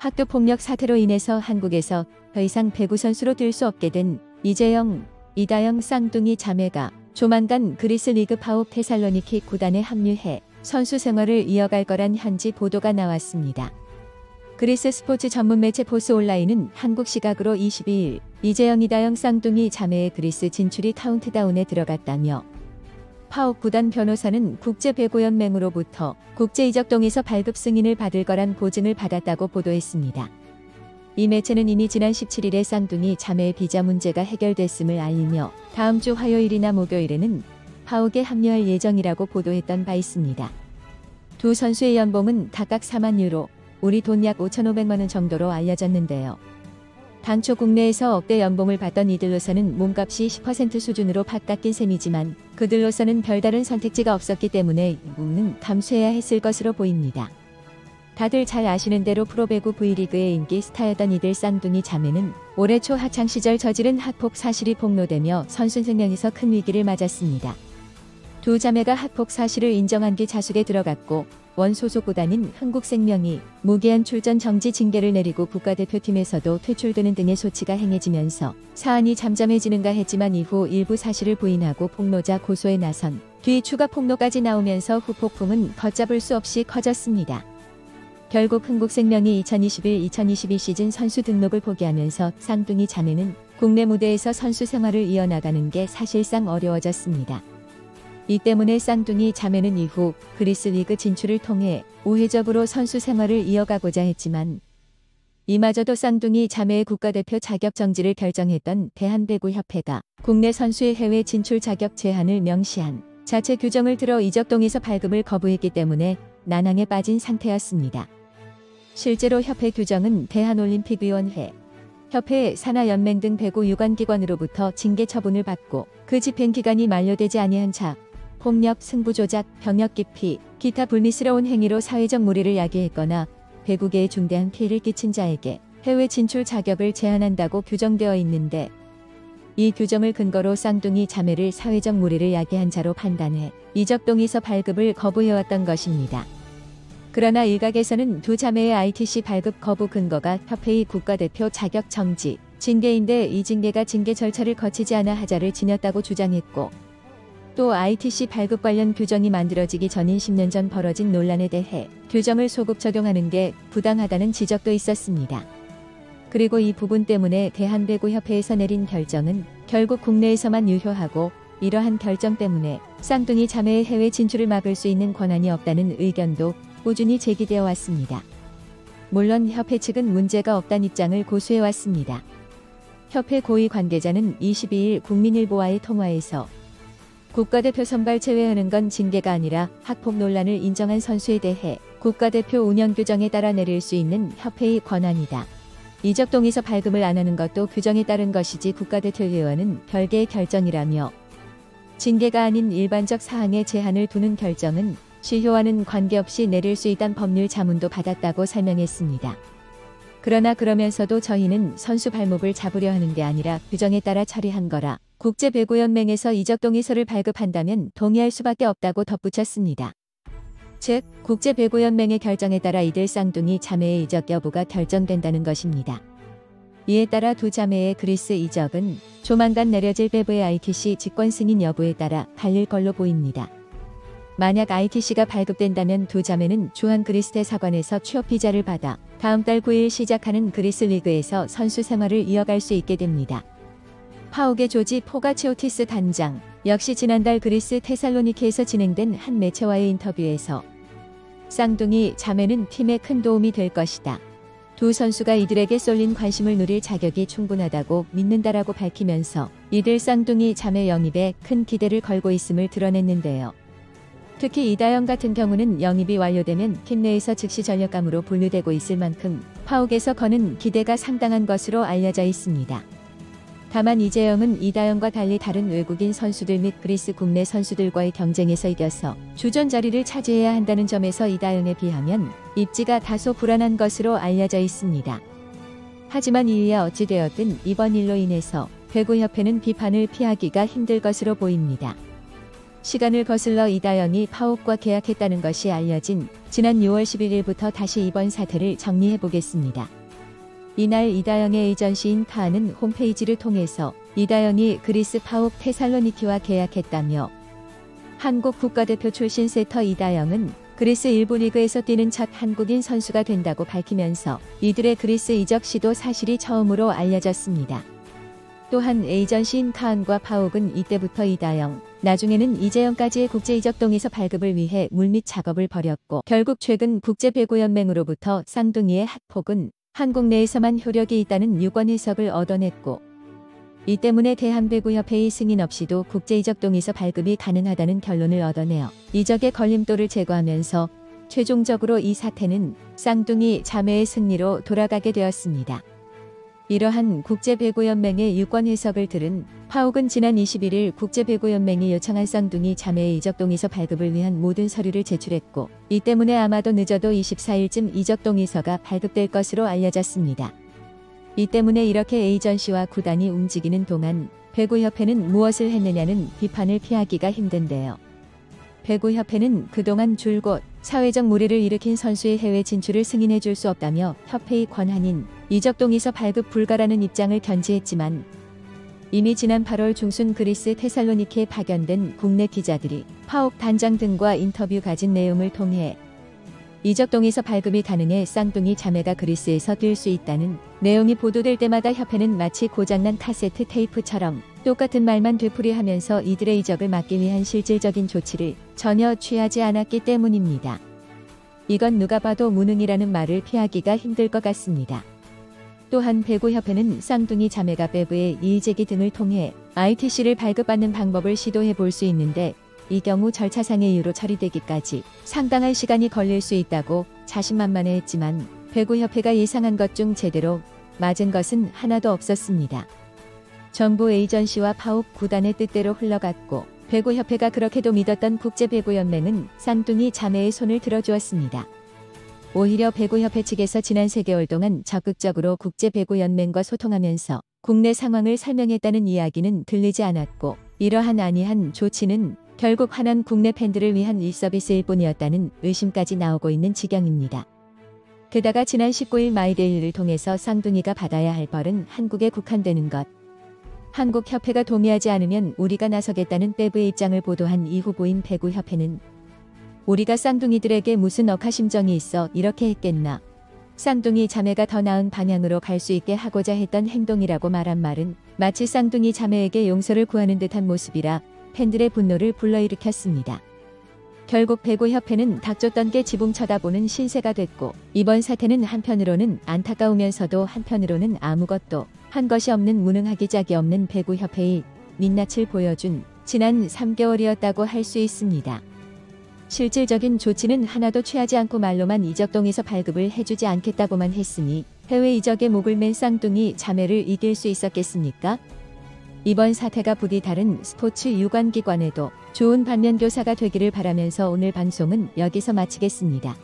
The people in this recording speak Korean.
학교폭력 사태로 인해서 한국에서 더 이상 배구 선수로 뛸 수 없게 된 이재영, 이다영 쌍둥이 자매가 조만간 그리스 리그 파옥 테살로니키 구단에 합류해 선수 생활을 이어갈 거란 현지 보도가 나왔습니다. 그리스 스포츠 전문 매체 포스 온라인은 한국 시각으로 22일 이재영, 이다영 쌍둥이 자매의 그리스 진출이 카운트다운에 들어갔다며 파옥 구단 변호사는 국제배구연맹으로부터 국제이적동에서 발급 승인을 받을 거란 보증을 받았다고 보도했습니다. 이 매체는 이미 지난 17일에 쌍둥이 자매의 비자 문제가 해결됐음을 알리며 다음 주 화요일이나 목요일에는 파옥에 합류할 예정이라고 보도했던 바 있습니다. 두 선수의 연봉은 각각 4만 유로, 우리 돈 약 5,500만 원 정도로 알려졌는데요. 당초 국내에서 억대 연봉을 받던 이들로서는 몸값이 10% 수준으로 바뀌인 셈이지만 그들로서는 별다른 선택지가 없었기 때문에 이 부분은 감수해야 했을 것으로 보입니다. 다들 잘 아시는 대로 프로배구 V리그의 인기 스타였던 이들 쌍둥이 자매는 올해 초 학창시절 저지른 학폭 사실이 폭로되며 선수 생명에서 큰 위기를 맞았습니다. 두 자매가 학폭 사실을 인정한 뒤 자숙에 들어갔고 원 소속 구단인 흥국생명이 무기한 출전 정지 징계를 내리고 국가대표팀에서도 퇴출되는 등의 조치가 행해지면서 사안이 잠잠해지는가 했지만 이후 일부 사실을 부인하고 폭로자 고소에 나선 뒤 추가 폭로까지 나오면서 후폭풍은 걷잡을 수 없이 커졌습니다. 결국 흥국생명이 2021-2022 시즌 선수 등록을 포기하면서 쌍둥이 자매는 국내 무대에서 선수 생활을 이어나가는 게 사실상 어려워졌습니다. 이 때문에 쌍둥이 자매는 이후 그리스 리그 진출을 통해 우회적으로 선수 생활을 이어가고자 했지만 이마저도 쌍둥이 자매의 국가대표 자격 정지를 결정했던 대한배구협회가 국내 선수의 해외 진출 자격 제한을 명시한 자체 규정을 들어 이적동에서 발급을 거부했기 때문에 난항에 빠진 상태였습니다. 실제로 협회 규정은 대한올림픽위원회, 협회, 산하연맹 등 배구 유관기관으로부터 징계 처분을 받고 그 집행기간이 만료되지 아니한 자, 폭력, 승부조작, 병역 기피, 기타 불미스러운 행위로 사회적 무리를 야기했거나 배구계에 중대한 피해를 끼친 자에게 해외 진출 자격을 제한한다고 규정되어 있는데 이 규정을 근거로 쌍둥이 자매를 사회적 무리를 야기한 자로 판단해 이적동에서 발급을 거부해왔던 것입니다. 그러나 일각에서는 두 자매의 ITC 발급 거부 근거가 협회의 국가대표 자격 정지, 징계인데 이 징계가 징계 절차를 거치지 않아 하자를 지녔다고 주장했고 또 ITC 발급 관련 규정이 만들어지기 전인 10년 전 벌어진 논란에 대해 규정을 소급 적용하는 게 부당하다는 지적도 있었습니다. 그리고 이 부분 때문에 대한배구협회에서 내린 결정은 결국 국내에서만 유효하고 이러한 결정 때문에 쌍둥이 자매의 해외 진출을 막을 수 있는 권한이 없다는 의견도 꾸준히 제기되어 왔습니다. 물론 협회 측은 문제가 없다는 입장을 고수해 왔습니다. 협회 고위 관계자는 22일 국민일보와의 통화에서 국가대표 선발 제외하는 건 징계가 아니라 학폭 논란을 인정한 선수에 대해 국가대표 운영 규정에 따라 내릴 수 있는 협회의 권한이다. 이적동에서 발급을 안 하는 것도 규정에 따른 것이지 국가대표위원은 별개의 결정이라며 징계가 아닌 일반적 사항에 제한을 두는 결정은 시효와는 관계없이 내릴 수 있다는 법률 자문도 받았다고 설명했습니다. 그러나 그러면서도 저희는 선수 발목을 잡으려 하는 게 아니라 규정에 따라 처리한 거라 국제배구연맹에서 이적동의서를 발급한다면 동의할 수밖에 없다고 덧붙였습니다. 즉, 국제배구연맹의 결정에 따라 이들 쌍둥이 자매의 이적 여부가 결정된다는 것입니다. 이에 따라 두 자매의 그리스 이적은 조만간 내려질 배부의 ITC 직권 승인 여부에 따라 갈릴 걸로 보입니다. 만약 ITC가 발급된다면 두 자매는 주한 그리스 대사관에서 취업 비자를 받아 다음 달 9일 시작하는 그리스 리그에서 선수 생활을 이어갈 수 있게 됩니다. 파옥의 조지 포가치오티스 단장 역시 지난달 그리스 테살로니키에서 진행된 한 매체와의 인터뷰에서 쌍둥이 자매는 팀에 큰 도움이 될 것이다. 두 선수가 이들에게 쏠린 관심을 누릴 자격이 충분하다고 믿는다라고 밝히면서 이들 쌍둥이 자매 영입에 큰 기대를 걸고 있음을 드러냈는데요. 특히 이다영 같은 경우는 영입이 완료되면 팀 내에서 즉시 전력감으로 분류되고 있을 만큼 파옥에서 거는 기대가 상당한 것으로 알려져 있습니다. 다만 이재영은 이다영과 달리 다른 외국인 선수들 및 그리스 국내 선수들과의 경쟁에서 이겨서 주전 자리를 차지해야 한다는 점에서 이다영에 비하면 입지가 다소 불안한 것으로 알려져 있습니다. 하지만 이유야 어찌되었든 이번 일로 인해서 배구협회는 비판을 피하기가 힘들 것으로 보입니다. 시간을 거슬러 이다영이 파옥과 계약했다는 것이 알려진 지난 6월 11일부터 다시 이번 사태를 정리해 보겠습니다. 이날 이다영의 에이전시인 카아는 홈페이지를 통해서 이다영이 그리스 파옥 테살로니키와 계약했다며 한국 국가대표 출신 세터 이다영은 그리스 1부 리그에서 뛰는 첫 한국인 선수가 된다고 밝히면서 이들의 그리스 이적 시도 사실이 처음으로 알려졌습니다. 또한 에이전시인 카안과 파옥은 이때부터 이다영, 나중에는 이재영까지의 국제 이적 동의서 발급을 위해 물밑 작업을 벌였고 결국 최근 국제배구연맹으로부터 쌍둥이의 핫폭은 한국 내에서만 효력이 있다는 유권 해석을 얻어냈고 이 때문에 대한배구협회의 승인 없이도 국제 이적 동의서 발급이 가능하다는 결론을 얻어내어 이적의 걸림돌을 제거하면서 최종적으로 이 사태는 쌍둥이 자매의 승리로 돌아가게 되었습니다. 이러한 국제배구연맹의 유권 해석을 들은 파옥은 지난 21일 국제배구연맹이 요청한 쌍둥이 자매의 이적 동의서 발급을 위한 모든 서류를 제출했고 이 때문에 아마도 늦어도 24일쯤 이적 동의서가 발급될 것으로 알려졌습니다. 이 때문에 이렇게 에이전시와 구단이 움직이는 동안 배구협회는 무엇을 했느냐는 비판을 피하기가 힘든데요. 배구협회는 그동안 줄곧 사회적 물의를 일으킨 선수의 해외 진출을 승인해 줄 수 없다며 협회의 권한인 이적 동의서 발급 불가라는 입장을 견지했지만 이미 지난 8월 중순 그리스 테살로니키에 파견된 국내 기자들이 파옥 단장 등과 인터뷰 가진 내용을 통해 이적 동의서 발급이 가능해 쌍둥이 자매가 그리스에서 뛸 수 있다는 내용이 보도될 때마다 협회는 마치 고장난 카세트 테이프처럼 똑같은 말만 되풀이하면서 이들의 이적을 막기 위한 실질적인 조치를 전혀 취하지 않았기 때문입니다. 이건 누가 봐도 무능이라는 말을 피하기가 힘들 것 같습니다. 또한 배구협회는 쌍둥이 자매가 배부의 이의제기 등을 통해 ITC를 발급받는 방법을 시도해 볼 수 있는데 이 경우 절차상의 이유로 처리되기까지 상당한 시간이 걸릴 수 있다고 자신만만해했지만 배구협회가 예상한 것 중 제대로 맞은 것은 하나도 없었습니다. 전부 에이전시와 파옥 구단의 뜻대로 흘러갔고 배구협회가 그렇게도 믿었던 국제배구연맹은 쌍둥이 자매의 손을 들어주었습니다. 오히려 배구협회 측에서 지난 3개월 동안 적극적으로 국제배구연맹과 소통하면서 국내 상황을 설명했다는 이야기는 들리지 않았고 이러한 안이한 조치는 결국 하나는 국내 팬들을 위한 일서비스일 뿐이었다는 의심까지 나오고 있는 지경입니다. 게다가 지난 19일 마이데일리를 통해서 쌍둥이가 받아야 할 벌은 한국에 국한되는 것. 한국 협회가 동의하지 않으면 우리가 나서겠다는 배부의 입장을 보도한 이 후보인 배구협회는 우리가 쌍둥이들에게 무슨 억하심정이 있어 이렇게 했겠나. 쌍둥이 자매가 더 나은 방향으로 갈 수 있게 하고자 했던 행동이라고 말한 말은 마치 쌍둥이 자매에게 용서를 구하는 듯한 모습이라 팬들의 분노를 불러일으켰습니다. 결국 배구협회는 닥쳤던 게 지붕 쳐다보는 신세가 됐고 이번 사태는 한편으로는 안타까우면서도 한편으로는 아무것도 한 것이 없는 무능하기 짝이 없는 배구협회의 민낯을 보여준 지난 3개월이었다고 할 수 있습니다. 실질적인 조치는 하나도 취하지 않고 말로만 이적 동의서 발급을 해주지 않겠다고만 했으니 해외 이적에 목을 맨 쌍둥이 자매를 이길 수 있었겠습니까? 이번 사태가 부디 다른 스포츠 유관기관에도 좋은 반면교사가 되기를 바라면서 오늘 방송은 여기서 마치겠습니다.